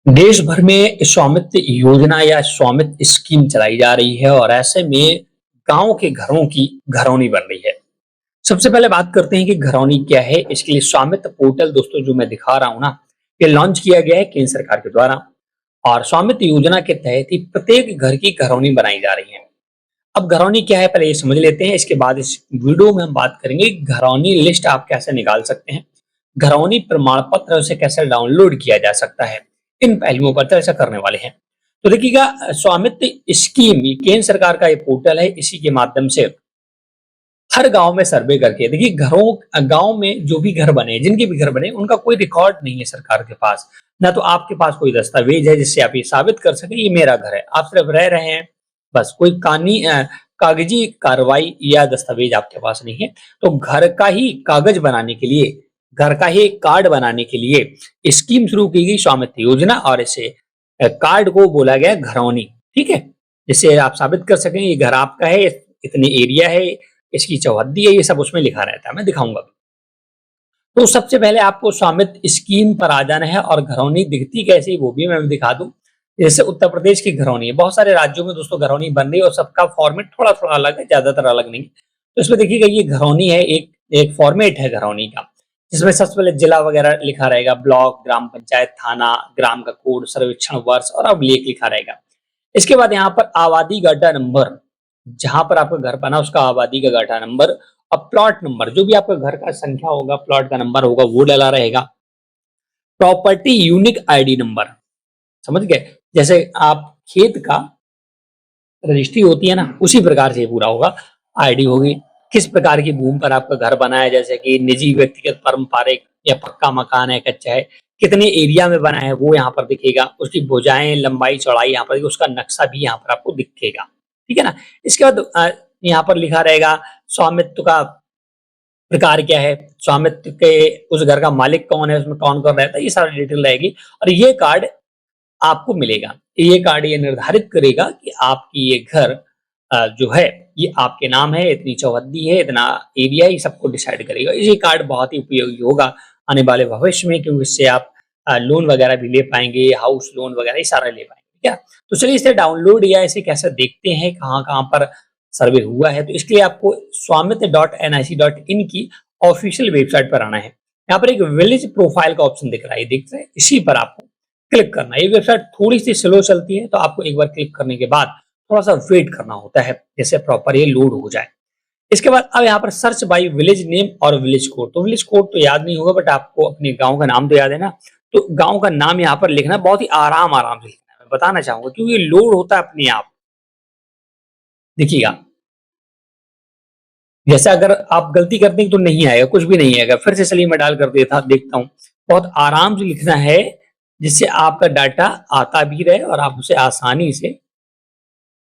देश भर में स्वामित्व योजना या स्वामित्व स्कीम चलाई जा रही है और ऐसे में गांव के घरों की घरौनी बन रही है। सबसे पहले बात करते हैं कि घरौनी क्या है। इसके लिए स्वामित्व पोर्टल दोस्तों जो मैं दिखा रहा हूं ना, ये लॉन्च किया गया है केंद्र सरकार के द्वारा और स्वामित्व योजना के तहत ही प्रत्येक घर की घरौनी बनाई जा रही है। अब घरौनी क्या है पहले ये समझ लेते हैं, इसके बाद इस वीडियो में हम बात करेंगे घरौनी लिस्ट आप कैसे निकाल सकते हैं, घरौनी प्रमाण पत्र उसे कैसे डाउनलोड किया जा सकता है। इन पहलुओं पर चर्चा करने वाले हैं। तो देखिएगा, स्वामित्व स्कीम ये केंद्र सरकार का ये पोर्टल है। इसी के माध्यम से हर गांव में सर्वे करके देखिए, घरों गांव में जो भी घर बने, जिनके भी घर बने, उनका कोई रिकॉर्ड नहीं है सरकार के पास, ना तो आपके पास कोई दस्तावेज है जिससे आप ये साबित कर सके ये मेरा घर है। आप सिर्फ रह रहे हैं, बस कोई कागजी कार्रवाई या दस्तावेज आपके पास नहीं है। तो घर का ही कागज बनाने के लिए, घर का ही कार्ड बनाने के लिए स्कीम शुरू की गई स्वामित्व योजना, और इसे कार्ड को बोला गया घरौनी। ठीक है, जिससे आप साबित कर सकें ये घर आपका है, इतने एरिया है, इसकी चौहद्दी है, ये सब उसमें लिखा रहता है, मैं दिखाऊंगा। तो सबसे पहले आपको स्वामित्व स्कीम पर आ जाना है और घरौनी दिखती कैसी वो भी मैं दिखा दूं। जैसे उत्तर प्रदेश की घरौनी है, बहुत सारे राज्यों में दोस्तों घरौनी बन रही है और सबका फॉर्मेट थोड़ा थोड़ा अलग है, ज्यादातर अलग नहीं। तो इसमें देखिएगा ये घरौनी है, एक एक फॉर्मेट है घरौनी का, जिसमें सबसे पहले जिला वगैरह लिखा रहेगा, ब्लॉक, ग्राम पंचायत, थाना, ग्राम का कोड, सर्वेक्षण वर्ष और अभिलेख लिखा रहेगा। इसके बाद यहाँ पर आबादी गड्ढा नंबर, जहां पर आपका घर बना उसका आबादी का गड्ढा नंबर और प्लॉट नंबर, जो भी आपका घर का संख्या होगा, प्लॉट का नंबर होगा वो डला रहेगा। प्रॉपर्टी यूनिक आईडी नंबर, समझ गए, जैसे आप खेत का रजिस्ट्री होती है ना, उसी प्रकार से पूरा होगा। आईडी होगी, किस प्रकार की भूमि पर आपका घर बना है, जैसे कि निजी, व्यक्तिगत, पारंपरिक या पक्का मकान है, कच्चा है, कितने एरिया में बना है वो यहाँ पर दिखेगा, उसकी भुजाएं, लंबाई, चौड़ाई यहाँ पर, उसका नक्शा भी यहाँ पर आपको दिखेगा। ठीक है ना। इसके बाद यहाँ पर लिखा रहेगा स्वामित्व का प्रकार क्या है, स्वामित्व के उस घर का मालिक कौन है, उसमें कौन कौन रहता है, ये सारी डिटेल रहेगी। और ये कार्ड आपको मिलेगा। ये कार्ड ये निर्धारित करेगा कि आपकी ये घर जो है ये आपके नाम है, इतनी चौहद्दी है, इतना एरिया, ये सबको डिसाइड करेगा। ये कार्ड बहुत ही उपयोगी होगा आने वाले भविष्य में, क्योंकि इससे आप लोन वगैरह भी ले पाएंगे, हाउस लोन वगैरह ये सारा ले पाएंगे। ठीक है, तो चलिए इसे डाउनलोड या इसे कैसे देखते हैं, कहाँ कहाँ पर सर्वे हुआ है। तो इसके लिए आपको स्वामित्व.nic.in की ऑफिशियल वेबसाइट पर आना है। यहाँ पर एक विलेज प्रोफाइल का ऑप्शन दिख रहा है, देख रहे हैं, इसी पर आपको क्लिक करना है। ये वेबसाइट थोड़ी सी स्लो चलती है, तो आपको एक बार क्लिक करने के बाद थोड़ा सा वेट करना होता है, जैसे प्रॉपर ये लोड हो जाए। इसके बाद अब यहाँ पर सर्च बाय विलेज नेम और विलेज कोड, तो विलेज कोड तो याद नहीं होगा, बट आपको अपने गांव का नाम तो याद है ना। तो गांव का नाम यहाँ पर लिखना, बहुत ही आराम आराम से लिखना है, मैं बताना चाहूंगा, क्योंकि ये लोड होता है अपने आप। देखिएगा, जैसे अगर आप गलती कर देंगे तो नहीं आएगा, कुछ भी नहीं आएगा। फिर से चलिए मैं डाल कर देखता हूँ। बहुत आराम से लिखना है, जिससे आपका डाटा आता भी रहे और आप उसे आसानी से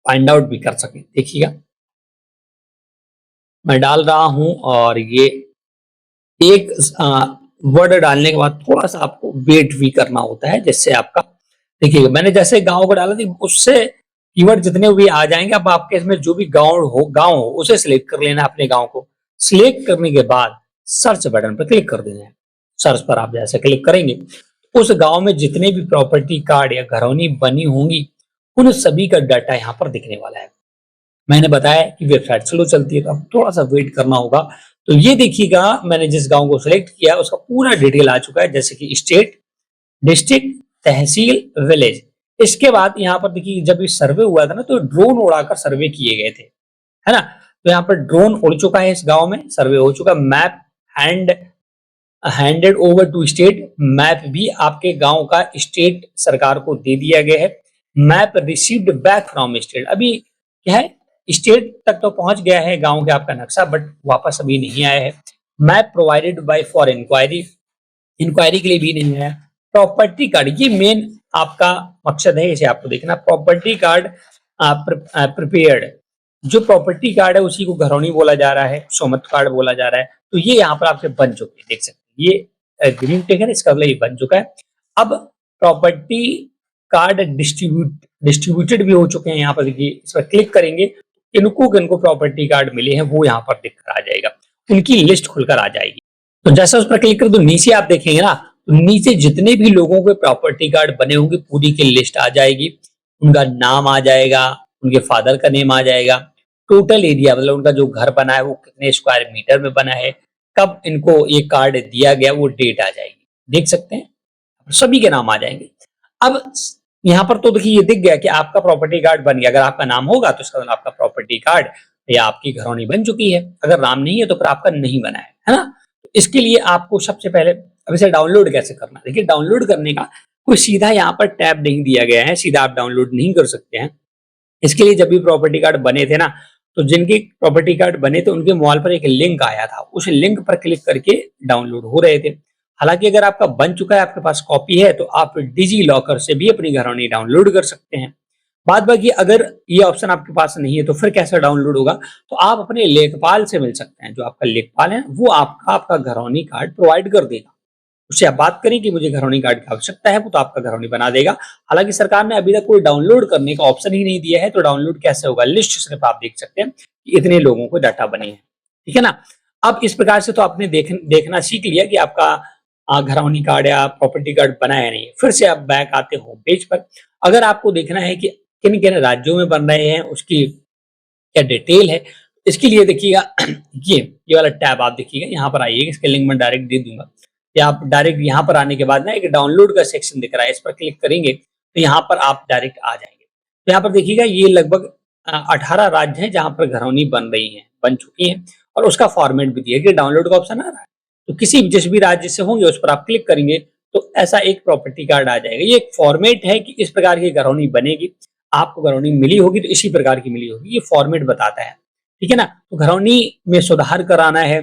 फाइंड आउट भी कर सकें। देखिएगा, मैं डाल रहा हूं और ये एक वर्ड डालने के बाद थोड़ा सा आपको वेट भी करना होता है, जिससे आपका, देखिएगा मैंने जैसे गांव को डाला थी, उससे कीवर्ड जितने भी आ जाएंगे। अब आपके इसमें जो भी गांव हो उसे सिलेक्ट कर लेना, अपने गांव को सिलेक्ट करने के बाद सर्च बटन पर क्लिक कर देना है। सर्च पर आप जैसे क्लिक करेंगे, उस गांव में जितने भी प्रॉपर्टी कार्ड या घरौनी बनी होंगी, उन सभी का डाटा यहाँ पर दिखने वाला है। मैंने बताया कि वेबसाइट स्लो चलती है, तो अब थोड़ा सा वेट करना होगा। तो ये देखिएगा, मैंने जिस गांव को सिलेक्ट किया उसका पूरा डिटेल आ चुका है, जैसे कि स्टेट, डिस्ट्रिक्ट, तहसील, विलेज। इसके बाद यहाँ पर देखिए, जब ये सर्वे हुआ था ना, तो ड्रोन उड़ाकर सर्वे किए गए थे, है ना। तो यहाँ पर ड्रोन उड़ चुका है, इस गांव में सर्वे हो चुका। Map handed over to state, map भी आपके गांव का स्टेट सरकार को दे दिया गया है। Map received back from state, अभी क्या है, स्टेट तक तो पहुंच गया है गांव के आपका नक्शा, बट वापस अभी नहीं आया है। Map provided by for inquiry, inquiry के लिए भी नहीं आया। प्रॉपर्टी कार्ड, ये मेन आपका मकसद है, इसे आपको देखना। प्रॉपर्टी कार्ड प्रिपेयर्ड, जो प्रॉपर्टी कार्ड है उसी को घरौनी बोला जा रहा है, स्वामित्व कार्ड बोला जा रहा है। तो ये यहाँ पर आपके बन चुके हैं, देख सकते हैं, ये ग्रीन टिक है, इसका मतलब ये बन चुका है। अब प्रॉपर्टी कार्ड डिस्ट्रीब्यूटेड भी हो चुके हैं। यहाँ पर देखिए, इस पर क्लिक करेंगे, किनको प्रॉपर्टी कार्ड मिले हैं वो यहाँ पर दिख कर आ जाएगा, उनकी लिस्ट खुलकर आ जाएगी। तो जैसे उस पर क्लिक कर दो, नीचे आप देखेंगे ना, तो नीचे जितने भी लोगों के प्रॉपर्टी कार्ड बने होंगे पूरी की लिस्ट आ जाएगी, उनका नाम आ जाएगा, उनके फादर का नेम आ जाएगा, टोटल एरिया मतलब उनका जो घर बना है वो कितने स्क्वायर मीटर में बना है, कब इनको ये कार्ड दिया गया वो डेट आ जाएगी, देख सकते हैं सभी के नाम आ जाएंगे। अब यहाँ पर तो देखिए ये दिख गया कि आपका प्रॉपर्टी कार्ड बन गया, अगर आपका नाम होगा तो इसका मतलब आपका प्रॉपर्टी कार्ड या आपकी घरौनी बन चुकी है, अगर नाम नहीं है तो फिर आपका नहीं बना है ना। तो इसके लिए आपको सबसे पहले अब इसे डाउनलोड कैसे करना है, देखिए डाउनलोड करने का कोई सीधा यहाँ पर टैब नहीं दिया गया है, सीधा आप डाउनलोड नहीं कर सकते हैं। इसके लिए जब भी प्रॉपर्टी कार्ड बने थे ना, तो जिनके प्रॉपर्टी कार्ड बने थे उनके मोबाइल पर एक लिंक आया था, उस लिंक पर क्लिक करके डाउनलोड हो रहे थे। हालांकि अगर आपका बन चुका है, आपके पास कॉपी है, तो आप डिजी लॉकर से भी अपनी घरौनी डाउनलोड कर सकते हैं। बाद बाकी अगर ये ऑप्शन आपके पास नहीं है तो फिर कैसे डाउनलोड होगा, तो आप अपने लेखपाल से मिल सकते हैं। जो आपका लेखपाल है वो आपका घरौनी कार्ड प्रोवाइड कर देगा। उससे आप बात करें कि मुझे घरौनी कार्ड की आवश्यकता है, वो तो आपका घरौनी बना देगा। हालांकि सरकार ने अभी तक कोई डाउनलोड करने का ऑप्शन ही नहीं दिया है, तो डाउनलोड कैसे होगा, लिस्ट सिर्फ आप देख सकते हैं कि इतने लोगों को डाटा बने हैं, ठीक है ना। अब इस प्रकार से तो आपने देखना सीख लिया कि आपका घरौनी कार्ड या प्रॉपर्टी कार्ड बना है नहीं। फिर से आप बैक आते होम पेज पर, अगर आपको देखना है कि किन किन राज्यों में बन रहे हैं, उसकी क्या डिटेल है, इसके लिए देखिएगा ये वाला टैब आप देखिएगा, यहाँ पर आइएगा, इसके लिंक मैं डायरेक्ट दे दूंगा, या आप डायरेक्ट यहाँ पर आने के बाद ना एक डाउनलोड का सेक्शन दिख रहा है, इस पर क्लिक करेंगे तो यहाँ पर आप डायरेक्ट आ जाएंगे। तो यहाँ पर देखिएगा ये लगभग 18 राज्य हैं जहाँ पर घरौनी बन रही है, बन चुकी है, और उसका फॉर्मेट भी दिया गया, डाउनलोड का ऑप्शन आ रहा है। तो किसी जिस भी राज्य से होंगे उस पर आप क्लिक करेंगे तो ऐसा एक प्रॉपर्टी कार्ड आ जाएगा। ये एक फॉर्मेट है कि इस प्रकार की घरौनी बनेगी, आपको घरौनी मिली होगी तो इसी प्रकार की मिली होगी, ये फॉर्मेट बताता है, ठीक है ना। तो घरौनी में सुधार कराना है,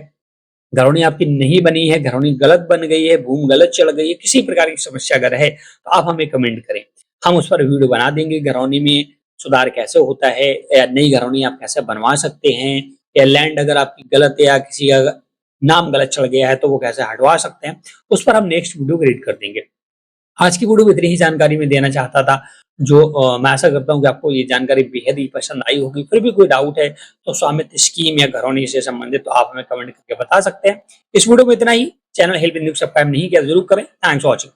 घरौनी आपकी नहीं बनी है, घरौनी गलत बन गई है, भूमि गलत चढ़ गई है, किसी प्रकार की समस्या अगर है तो आप हमें कमेंट करें, हम उस पर वीडियो बना देंगे। घरौनी में सुधार कैसे होता है, या नई घरौनी आप कैसे बनवा सकते हैं, या लैंड अगर आपकी गलत है या किसी का नाम गलत चढ़ गया है तो वो कैसे हटवा सकते हैं, उस पर हम नेक्स्ट वीडियो क्रिएट कर देंगे। आज की वीडियो में इतनी ही जानकारी मैं देना चाहता था, जो मैं आशा करता हूँ कि आपको ये जानकारी बेहद ही पसंद आई होगी। फिर भी कोई डाउट है तो स्वामित्व स्कीम या घरौनी से संबंधित तो आप हमें कमेंट करके बता सकते हैं। इस वीडियो में इतना ही। चैनल हेल्प इन सब्सक्राइब नहीं किया जरूर करें। Thanks for watching.